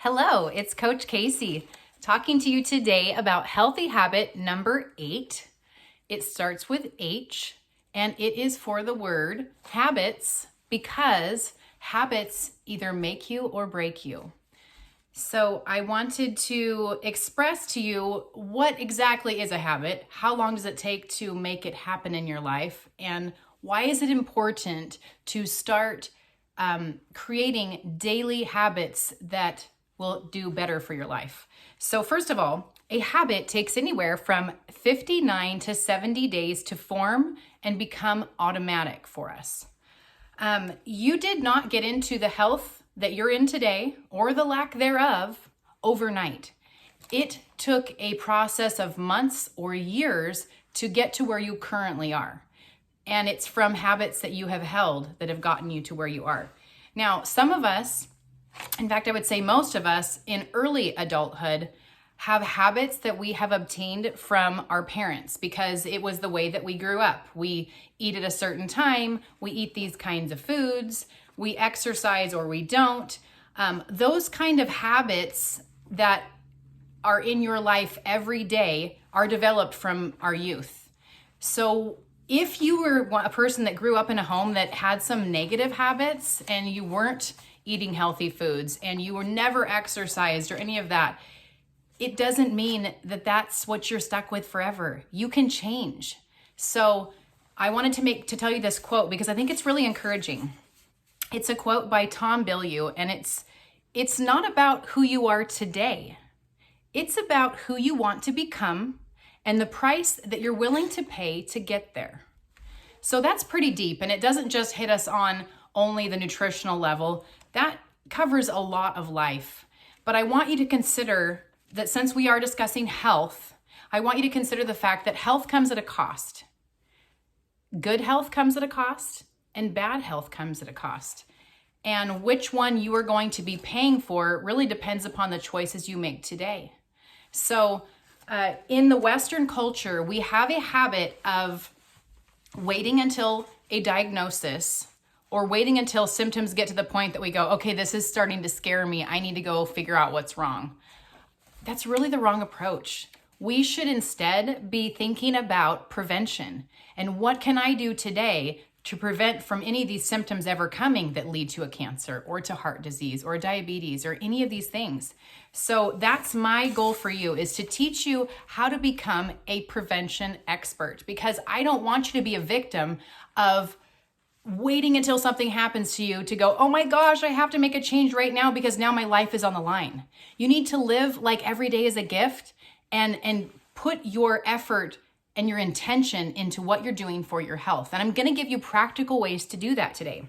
Hello, it's Coach Casey talking to you today about healthy habit number 8. It starts with H and it is for the word habits because habits either make you or break you. So I wanted to express to you what exactly is a habit, how long does it take to make it happen in your life, and why is it important to start creating daily habits that will do better for your life. So first of all, a habit takes anywhere from 59 to 70 days to form and become automatic for us. You did not get into the health that you're in today or the lack thereof overnight. It took a process of months or years to get to where you currently are. And it's from habits that you have held that have gotten you to where you are. Now, some of us, in fact, I would say most of us in early adulthood have habits that we have obtained from our parents because it was the way that we grew up. We eat at a certain time, we eat these kinds of foods, we exercise or we don't. Those kind of habits that are in your life every day are developed from our youth. So if you were a person that grew up in a home that had some negative habits and you weren't eating healthy foods and you were never exercised or any of that, it doesn't mean that that's what you're stuck with forever. You can change. So I wanted to tell you this quote because I think it's really encouraging. It's a quote by Tom Bilyeu, and it's not about who you are today. It's about who you want to become and the price that you're willing to pay to get there. So that's pretty deep, and it doesn't just hit us on only the nutritional level. That covers a lot of life. But I want you to consider that since we are discussing health, I want you to consider the fact that health comes at a cost. Good health comes at a cost, and bad health comes at a cost. And which one you are going to be paying for really depends upon the choices you make today. So in the Western culture, we have a habit of waiting until a diagnosis or waiting until symptoms get to the point that we go, okay, this is starting to scare me. I need to go figure out what's wrong. That's really the wrong approach. We should instead be thinking about prevention and what can I do today to prevent from any of these symptoms ever coming that lead to a cancer or to heart disease or diabetes or any of these things. So that's my goal for you, is to teach you how to become a prevention expert, because I don't want you to be a victim of waiting until something happens to you to go, oh my gosh, I have to make a change right now because now my life is on the line. You need to live like every day is a gift and put your effort and your intention into what you're doing for your health. And I'm going to give you practical ways to do that today.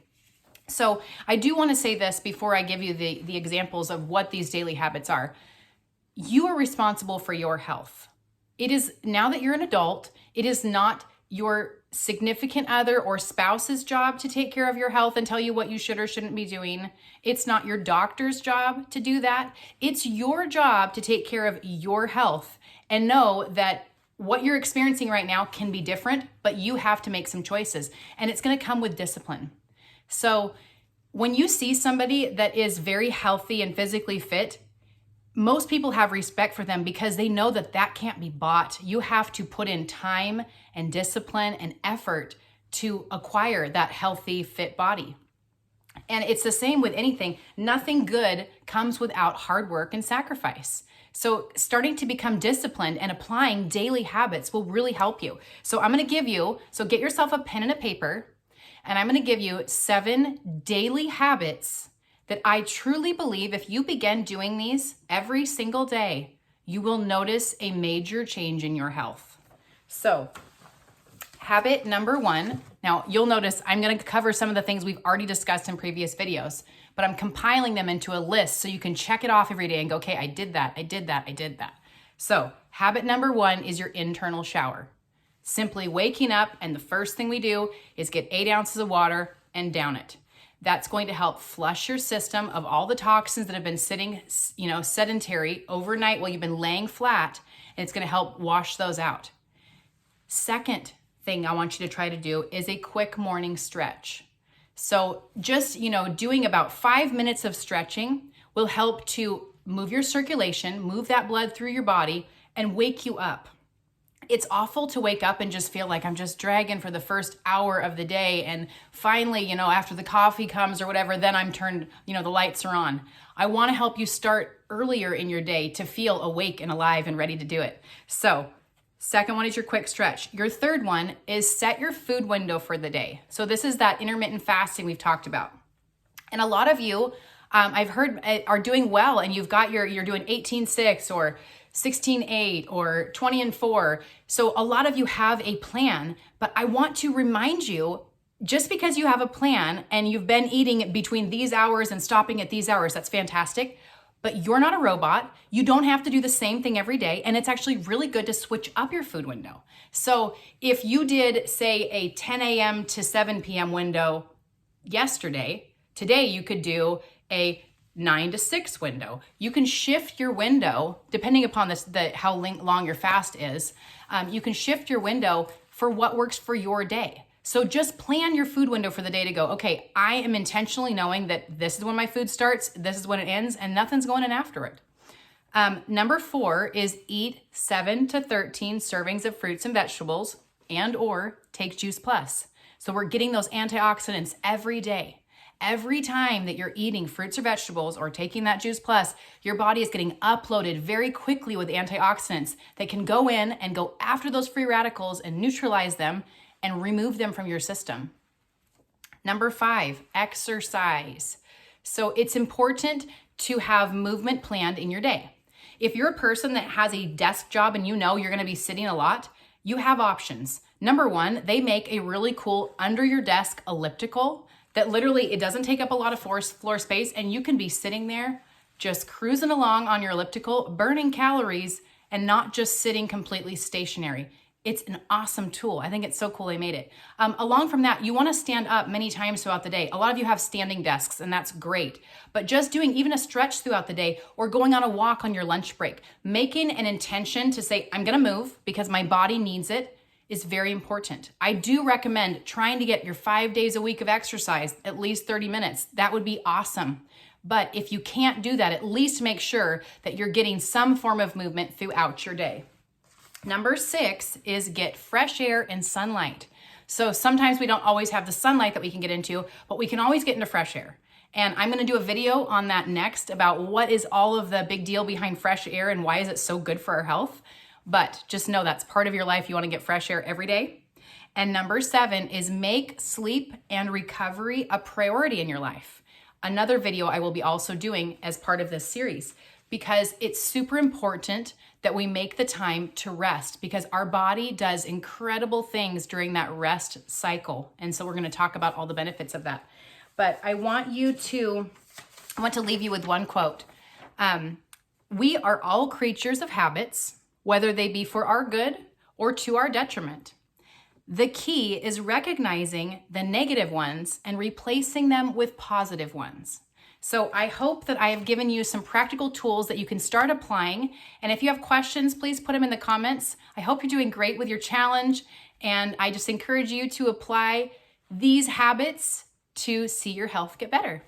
So I do want to say this before I give you the examples of what these daily habits are. You are responsible for your health. It is, now that you're an adult, it is not your significant other or spouse's job to take care of your health and tell you what you should or shouldn't be doing. It's not your doctor's job to do that. It's your job to take care of your health and know that what you're experiencing right now can be different, but you have to make some choices, and it's going to come with discipline. So when you see somebody that is very healthy and physically fit, most people have respect for them because they know that that can't be bought. You have to put in time and discipline and effort to acquire that healthy, fit body. And it's the same with anything. Nothing good comes without hard work and sacrifice. So starting to become disciplined and applying daily habits will really help you. So I'm going to give you, so get yourself a pen and a paper, and I'm going to give you 7 daily habits that I truly believe if you begin doing these every single day, you will notice a major change in your health. So habit number 1, now you'll notice I'm going to cover some of the things we've already discussed in previous videos, but I'm compiling them into a list so you can check it off every day and go, okay, I did that, I did that, I did that. So habit number 1 is your internal shower. Simply waking up, and the first thing we do is get 8 ounces of water and down it. That's going to help flush your system of all the toxins that have been sitting, sedentary overnight while you've been laying flat, and it's going to help wash those out. Second thing I want you to try to do is a quick morning stretch. So just, doing about 5 minutes of stretching will help to move your circulation, move that blood through your body, and wake you up. It's awful to wake up and just feel like I'm just dragging for the first hour of the day. And finally, after the coffee comes or whatever, then I'm turned, the lights are on. I want to help you start earlier in your day to feel awake and alive and ready to do it. So, second one is your quick stretch. Your third one is set your food window for the day. So this is that intermittent fasting we've talked about. And a lot of you, I've heard, are doing well, and you're doing 18-6 or 16-8 or 20-4. So a lot of you have a plan, but I want to remind you, just because you have a plan and you've been eating between these hours and stopping at these hours, that's fantastic. But you're not a robot. You don't have to do the same thing every day. And it's actually really good to switch up your food window. So if you did, say, a 10 a.m. to 7 p.m. window yesterday, today you could do a 9 to 6 window. You can shift your window depending upon how long your fast is. You can shift your window for what works for your day. So just plan your food window for the day to go, okay, I am intentionally knowing that this is when my food starts, this is when it ends, and nothing's going in after it. Number 4 is eat 7 to 13 servings of fruits and vegetables or take Juice Plus. So we're getting those antioxidants every day. Every time that you're eating fruits or vegetables or taking that Juice Plus, your body is getting uploaded very quickly with antioxidants that can go in and go after those free radicals and neutralize them and remove them from your system. Number 5, exercise. So it's important to have movement planned in your day. If you're a person that has a desk job and you're going to be sitting a lot, you have options. Number 1, they make a really cool under your desk elliptical that literally, it doesn't take up a lot of floor space, and you can be sitting there just cruising along on your elliptical, burning calories, and not just sitting completely stationary. It's an awesome tool. I think it's so cool they made it. Along from that, you want to stand up many times throughout the day. A lot of you have standing desks, and that's great. But just doing even a stretch throughout the day or going on a walk on your lunch break, making an intention to say, I'm going to move because my body needs it, is very important. I do recommend trying to get your 5 days a week of exercise, at least 30 minutes. That would be awesome. But if you can't do that, at least make sure that you're getting some form of movement throughout your day. Number 6 is get fresh air and sunlight. So sometimes we don't always have the sunlight that we can get into, but we can always get into fresh air. And I'm going to do a video on that next about what is all of the big deal behind fresh air and why is it so good for our health. But just know that's part of your life. You want to get fresh air every day. And number 7 is make sleep and recovery a priority in your life. Another video I will be also doing as part of this series, because it's super important that we make the time to rest, because our body does incredible things during that rest cycle. And so we're going to talk about all the benefits of that. But I want to leave you with one quote. We are all creatures of habits, whether they be for our good or to our detriment. The key is recognizing the negative ones and replacing them with positive ones. So I hope that I have given you some practical tools that you can start applying. And if you have questions, please put them in the comments. I hope you're doing great with your challenge. And I just encourage you to apply these habits to see your health get better.